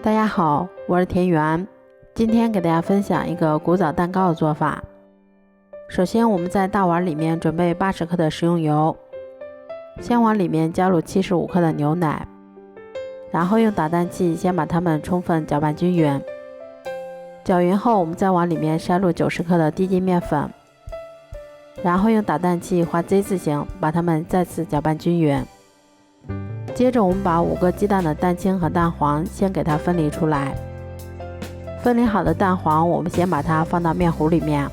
大家好，我是田园，今天给大家分享一个古早蛋糕的做法。首先我们在大碗里面准备80克的食用油，先往里面加入75克的牛奶，然后用打蛋器先把它们充分搅拌均匀。搅匀后，我们再往里面筛入90克的低筋面粉，然后用打蛋器画 Z 字形把它们再次搅拌均匀。接着我们把5个鸡蛋的蛋清和蛋黄先给它分离出来。分离好的蛋黄我们先把它放到面糊里面，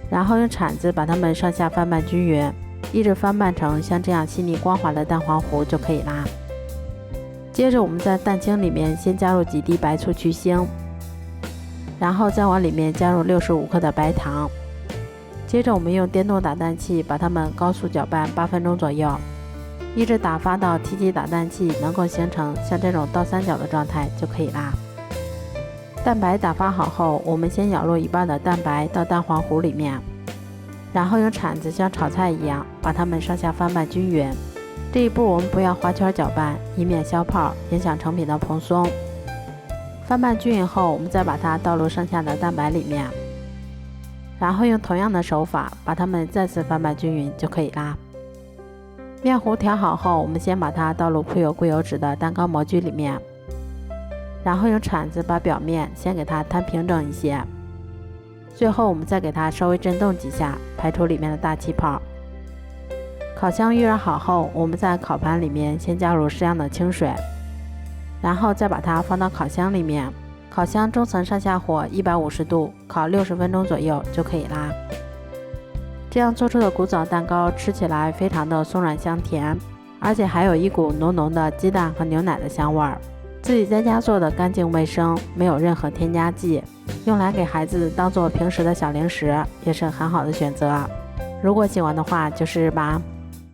然后用铲子把它们上下翻拌均匀，一直翻拌成像这样细腻光滑的蛋黄糊就可以啦。接着我们在蛋清里面先加入几滴白醋去腥，然后再往里面加入65克的白糖。接着我们用电动打蛋器把它们高速搅拌8分钟左右，一直打发到提起打蛋器能够形成像这种倒三角的状态就可以啦。蛋白打发好后，我们先舀入一半的蛋白到蛋黄糊里面，然后用铲子像炒菜一样把它们上下翻拌均匀。这一步我们不要花圈搅拌，以免消泡影响成品的蓬松。翻拌均匀后，我们再把它倒入剩下的蛋白里面，然后用同样的手法把它们再次翻拌均匀就可以啦。面糊调好后，我们先把它倒入铺有固油纸的蛋糕模具里面，然后用铲子把表面先给它摊平整一些，最后我们再给它稍微震动几下，排出里面的大气泡。烤箱预热好后，我们在烤盘里面先加入适量的清水，然后再把它放到烤箱里面，烤箱中层上下火150度烤60分钟左右就可以啦。这样做出的古早蛋糕吃起来非常的松软香甜，而且还有一股浓浓的鸡蛋和牛奶的香味儿。自己在家做的干净卫生，没有任何添加剂，用来给孩子当做平时的小零食也是很好的选择。如果喜欢的话就试试吧。